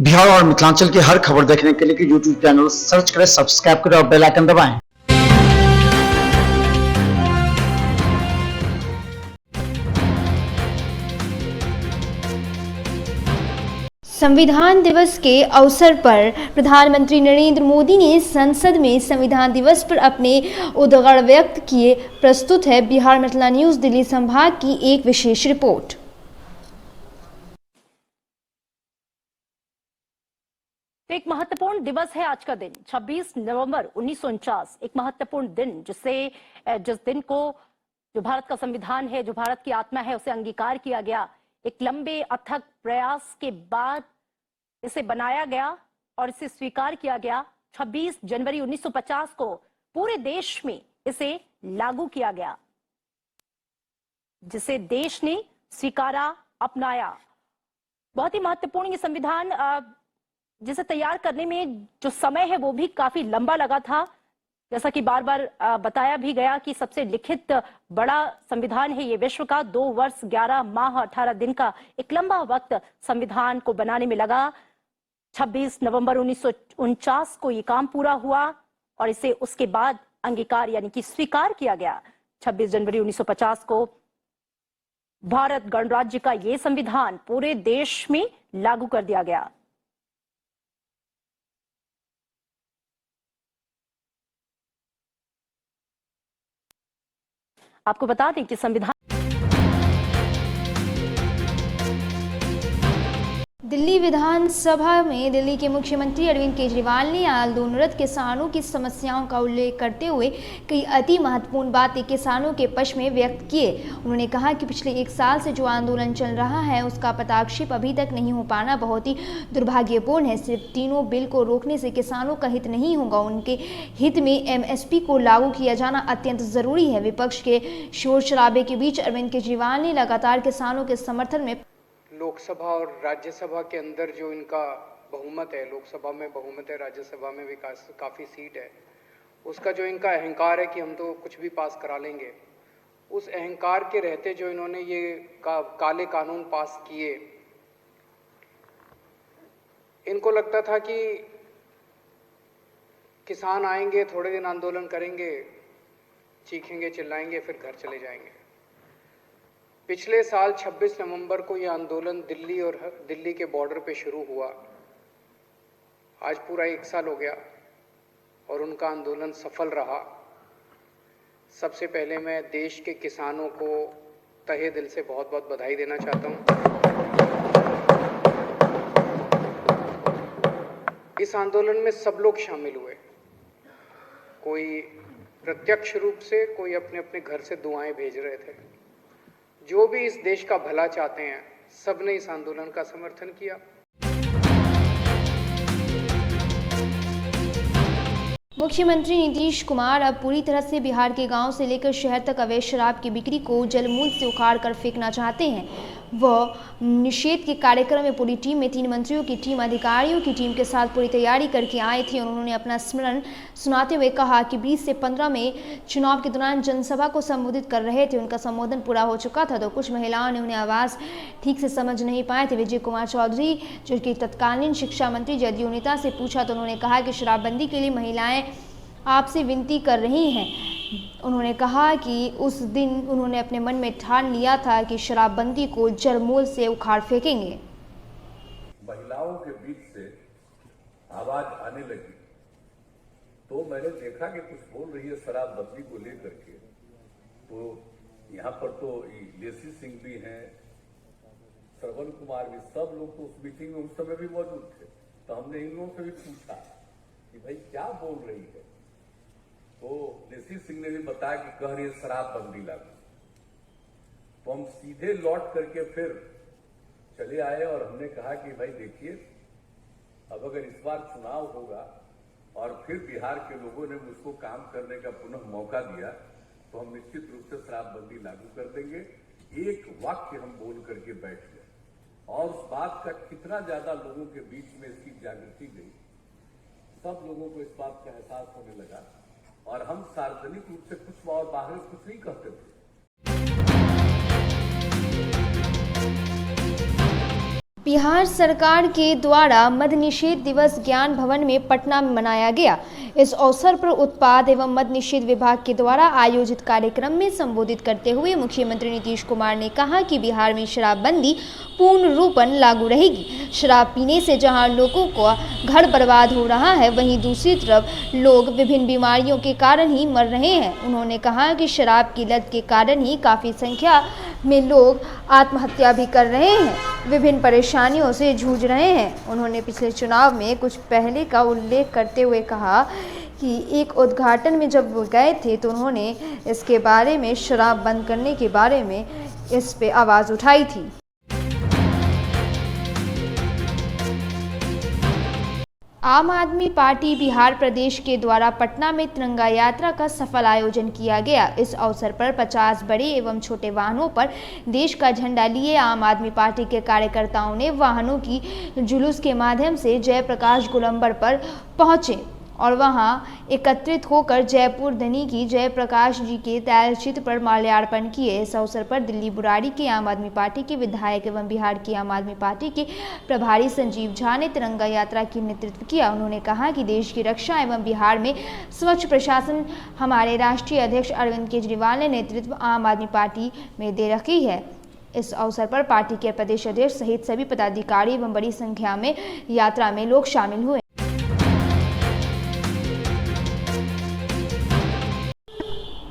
बिहार और मिथिलांचल की हर खबर देखने के लिए यूट्यूब चैनल सर्च करें, सब्सक्राइब करें और बेल आइकन दबाएं। संविधान दिवस के अवसर पर प्रधानमंत्री नरेंद्र मोदी ने संसद में संविधान दिवस पर अपने उद्गार व्यक्त किए। प्रस्तुत है बिहार मिथिला न्यूज दिल्ली संभाग की एक विशेष रिपोर्ट। एक महत्वपूर्ण दिवस है आज का दिन, 26 नवंबर 1949। एक महत्वपूर्ण दिन जिस दिन को जो भारत का संविधान है, जो भारत की आत्मा है, उसे अंगीकार किया गया। एक लंबे अथक प्रयास के बाद इसे बनाया गया और इसे स्वीकार किया गया। 26 जनवरी 1950 को पूरे देश में इसे लागू किया गया, जिसे देश ने स्वीकारा, अपनाया। बहुत ही महत्वपूर्ण ये संविधान, जिसे तैयार करने में जो समय है वो भी काफी लंबा लगा था। जैसा कि बार बार बताया भी गया कि सबसे लिखित बड़ा संविधान है ये विश्व का। 2 वर्ष 11 माह 18 दिन का एक लंबा वक्त संविधान को बनाने में लगा। 26 नवंबर 1949 को ये काम पूरा हुआ और इसे उसके बाद अंगीकार यानी कि स्वीकार किया गया। 26 जनवरी 1950 को भारत गणराज्य का ये संविधान पूरे देश में लागू कर दिया गया। आपको बता दें कि संविधान दिल्ली विधानसभा में दिल्ली के मुख्यमंत्री अरविंद केजरीवाल ने आंदोलनरत किसानों की समस्याओं का उल्लेख करते हुए कई अति महत्वपूर्ण बातें किसानों के पक्ष में व्यक्त किए। उन्होंने कहा कि पिछले 1 साल से जो आंदोलन चल रहा है उसका पटाक्षेप अभी तक नहीं हो पाना बहुत ही दुर्भाग्यपूर्ण है। सिर्फ तीनों बिल को रोकने से किसानों का हित नहीं होगा, उनके हित में MSP को लागू किया जाना अत्यंत जरूरी है। विपक्ष के शोर शराबे के बीच अरविंद केजरीवाल ने लगातार किसानों के समर्थन में लोकसभा और राज्यसभा के अंदर जो इनका बहुमत है, लोकसभा में बहुमत है, राज्यसभा में भी काफ़ी सीट है, उसका जो इनका अहंकार है कि हम तो कुछ भी पास करा लेंगे, उस अहंकार के रहते जो इन्होंने ये काले कानून पास किए, इनको लगता था कि किसान आएंगे, थोड़े दिन आंदोलन करेंगे, चीखेंगे, चिल्लाएंगे, फिर घर चले जाएंगे। पिछले साल 26 नवंबर को यह आंदोलन दिल्ली के बॉर्डर पे शुरू हुआ। आज पूरा 1 साल हो गया और उनका आंदोलन सफल रहा। सबसे पहले मैं देश के किसानों को तहे दिल से बहुत बहुत बधाई देना चाहता हूँ। इस आंदोलन में सब लोग शामिल हुए, कोई प्रत्यक्ष रूप से, कोई अपने अपने घर से दुआएं भेज रहे थे। जो भी इस देश का भला चाहते हैं, सबने इस आंदोलन का समर्थन किया। मुख्यमंत्री नीतीश कुमार अब पूरी तरह से बिहार के गांव से लेकर शहर तक अवैध शराब की बिक्री को जलमूल से उखाड़ कर फेंकना चाहते हैं। वह निषेध के कार्यक्रम में पूरी टीम में 3 मंत्रियों की टीम अधिकारियों की टीम के साथ पूरी तैयारी करके आए थे और उन्होंने अपना स्मरण सुनाते हुए कहा कि 20 से 15 में चुनाव के दौरान जनसभा को संबोधित कर रहे थे। उनका संबोधन पूरा हो चुका था तो कुछ महिलाओं ने उन्हें आवाज़ ठीक से समझ नहीं पाए थे। विजय कुमार चौधरी, जो कि तत्कालीन शिक्षा मंत्री जदयू नेता, से पूछा तो उन्होंने कहा कि शराबबंदी के लिए महिलाएं आपसे विनती कर रही हैं। उन्होंने कहा कि उस दिन उन्होंने अपने मन में ठान लिया था कि शराबबंदी को जड़मूल से उखाड़ फेंकेंगे। महिलाओं के बीच से आवाज आने लगी तो मैंने देखा कि कुछ बोल रही है शराबबंदी को लेकर के। तो यहाँ पर तो लेसी सिंह भी हैं, श्रवण कुमार भी, सब लोग तो उस मीटिंग में उस समय भी मौजूद थे। तो हमने इन लोगों से भी पूछा कि भाई क्या बोल रही है, तो लेसी सिंह ने भी बताया कि कह रही है शराबबंदी लागू। तो हम सीधे लौट करके फिर चले आए और हमने कहा कि भाई देखिए, अब अगर इस बार चुनाव होगा और फिर बिहार के लोगों ने मुझको काम करने का पुनः मौका दिया तो हम निश्चित रूप से शराबबंदी लागू कर देंगे। एक वाक्य हम बोल करके बैठ गए और उस बात का कितना ज्यादा लोगों के बीच में इसकी जागृति गई, सब लोगों को इस बात का एहसास होने लगा और हम सार्वजनिक रूप से कुछ और बाहर कुछ नहीं कहते थे। बिहार सरकार के द्वारा मद्य निषेध दिवस ज्ञान भवन में पटना में मनाया गया। इस अवसर पर उत्पाद एवं मद्य निषेध विभाग के द्वारा आयोजित कार्यक्रम में संबोधित करते हुए मुख्यमंत्री नीतीश कुमार ने कहा कि बिहार में शराबबंदी पूर्ण रूपन लागू रहेगी। शराब पीने से जहां लोगों का घर बर्बाद हो रहा है, वहीं दूसरी तरफ लोग विभिन्न बीमारियों के कारण ही मर रहे हैं। उन्होंने कहा कि शराब की लत के कारण ही काफ़ी संख्या में लोग आत्महत्या भी कर रहे हैं, विभिन्न परेशानियों से जूझ रहे हैं। उन्होंने पिछले चुनाव में कुछ पहले का उल्लेख करते हुए कहा कि एक उद्घाटन में जब वो गए थे तो उन्होंने इसके बारे में, शराब बंद करने के बारे में इस पे आवाज़ उठाई थी। आम आदमी पार्टी बिहार प्रदेश के द्वारा पटना में तिरंगा यात्रा का सफल आयोजन किया गया। इस अवसर पर 50 बड़े एवं छोटे वाहनों पर देश का झंडा लिए आम आदमी पार्टी के कार्यकर्ताओं ने वाहनों की जुलूस के माध्यम से जयप्रकाश गोलंबर पर पहुंचे और वहां एकत्रित होकर जयपुर धनी की जयप्रकाश जी के तैलचित्र पर माल्यार्पण किए। इस अवसर पर दिल्ली बुराड़ी के आम आदमी पार्टी के विधायक एवं बिहार की आम आदमी पार्टी के प्रभारी संजीव झा ने तिरंगा यात्रा की नेतृत्व किया। उन्होंने कहा कि देश की रक्षा एवं बिहार में स्वच्छ प्रशासन हमारे राष्ट्रीय अध्यक्ष अरविंद केजरीवाल ने नेतृत्व आम आदमी पार्टी में दे रखी है। इस अवसर पर पार्टी के प्रदेश अध्यक्ष सहित सभी पदाधिकारी एवं बड़ी संख्या में यात्रा में लोग शामिल हुए।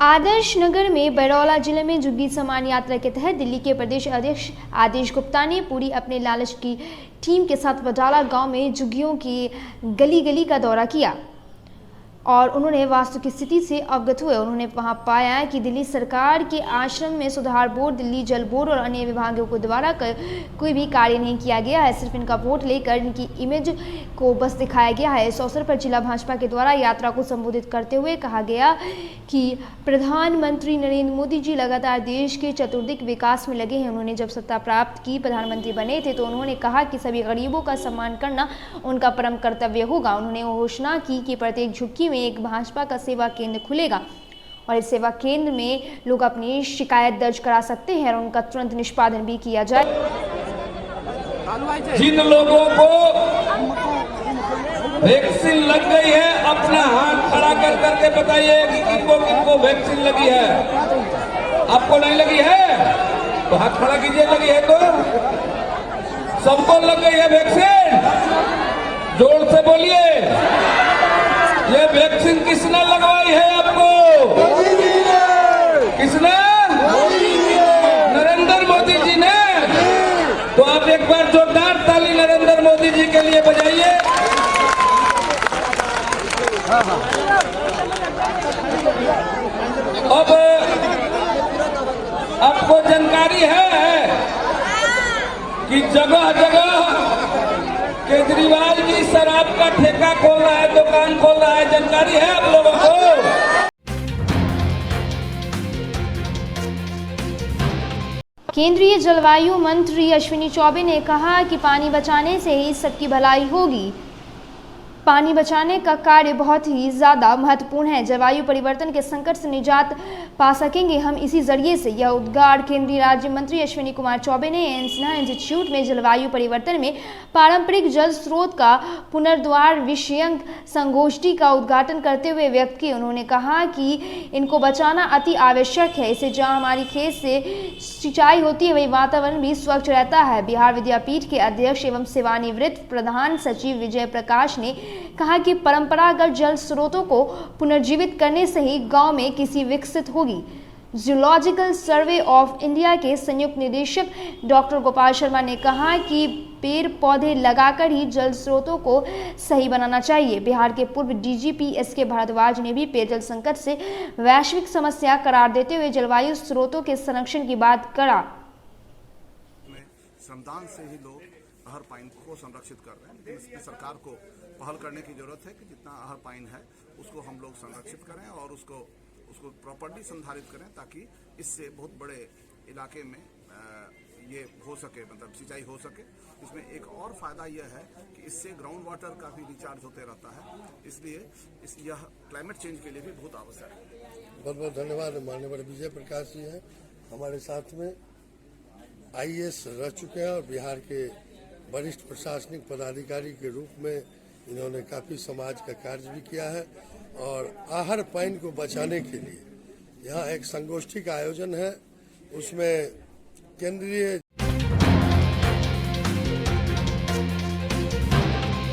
आदर्श नगर में बरौला जिले में झुग्गी सम्मान यात्रा के तहत दिल्ली के प्रदेश अध्यक्ष आदेश गुप्ता ने पूरी अपने लालच की टीम के साथ बटाला गांव में झुग्गियों की गली गली का दौरा किया और उन्होंने वास्तु की स्थिति से अवगत हुए। उन्होंने वहां पाया कि दिल्ली सरकार के आश्रम में सुधार बोर्ड, दिल्ली जल बोर्ड और अन्य विभागों के द्वारा कोई भी कार्य नहीं किया गया है, सिर्फ इनका वोट लेकर इनकी इमेज को बस दिखाया गया है। इस अवसर पर जिला भाजपा के द्वारा यात्रा को संबोधित करते हुए कहा गया कि प्रधानमंत्री नरेंद्र मोदी जी लगातार देश के चतुर्दिक विकास में लगे हैं। उन्होंने जब सत्ता प्राप्त की, प्रधानमंत्री बने थे, तो उन्होंने कहा कि सभी गरीबों का सम्मान करना उनका परम कर्तव्य होगा। उन्होंने घोषणा की कि प्रत्येक झुग्गी में एक भाजपा का सेवा केंद्र खुलेगा और इस सेवा केंद्र में लोग अपनी शिकायत दर्ज करा सकते हैं और उनका तुरंत निष्पादन भी किया जाए। जिन लोगों को वैक्सीन लग गई है, अपना हाथ खड़ा कर करके बताइए कि किनको किनको वैक्सीन लगी है। आपको नहीं लगी है तो हाथ खड़ा कीजिए। लगी है तो सबको लग गई है वैक्सीन, जोर से बोलिए। ये वैक्सीन किसने लगवाई है आपको? किसने? नरेंद्र मोदी जी ने। तो आप एक बार जोरदार ताली नरेंद्र मोदी जी के लिए बजाइए। अब आपको जानकारी है कि जगह जगह केजरीवाल जी शराब का ठेका खोल रहा है, दुकान खोल रहा है। जानकारी है आप लोगों को? केंद्रीय जलवायु मंत्री अश्विनी चौबे ने कहा कि पानी बचाने से ही सबकी भलाई होगी। पानी बचाने का कार्य बहुत ही ज़्यादा महत्वपूर्ण है। जलवायु परिवर्तन के संकट से निजात पा सकेंगे हम इसी जरिए से। यह उद्गार केंद्रीय राज्य मंत्री अश्विनी कुमार चौबे ने एनसिन्हा इंस्टीट्यूट में जलवायु परिवर्तन में पारंपरिक जल स्रोत का पुनर्द्वार विषयक संगोष्ठी का उद्घाटन करते हुए व्यक्त की। उन्होंने कहा कि इनको बचाना अति आवश्यक है। इससे जहाँ हमारी खेत से सिंचाई होती है, वही वातावरण भी स्वच्छ रहता है। बिहार विद्यापीठ के अध्यक्ष एवं सेवानिवृत्त प्रधान सचिव विजय प्रकाश ने कहा कि परंपरागत जल स्रोतों को पुनर्जीवित करने से ही गांव में किसी विकसित होगी। जूलॉजिकल सर्वे ऑफ इंडिया के संयुक्त निदेशक डॉक्टर गोपाल शर्मा ने कहा कि पेड़ पौधे लगाकर ही जल स्रोतों को सही बनाना चाहिए। बिहार के पूर्व डीजीपी एसके भारद्वाज ने भी पेयजल संकट से वैश्विक समस्या करार देते हुए जलवायु स्रोतों के संरक्षण की बात करा। श्रमदान से ही लोग अहर पाइन को संरक्षित कर रहे हैं, लेकिन इसमें सरकार को पहल करने की जरूरत है कि जितना अहर पाइन है उसको हम लोग संरक्षित करें और उसको प्रॉपर्ली संधारित करें, ताकि इससे बहुत बड़े इलाके में ये हो सके, मतलब सिंचाई हो सके। इसमें एक और फायदा यह है कि इससे ग्राउंड वाटर का भी रिचार्ज होते रहता है, इसलिए यह क्लाइमेट चेंज के लिए भी बहुत आवश्यक है। बहुत बहुत धन्यवाद। माननीय विजय प्रकाश जी हैं हमारे साथ में, IAS रह चुके हैं और बिहार के वरिष्ठ प्रशासनिक पदाधिकारी के रूप में इन्होंने काफ़ी समाज का कार्य भी किया है और आहर पाइन को बचाने के लिए यहाँ एक संगोष्ठी का आयोजन है। उसमें केंद्रीय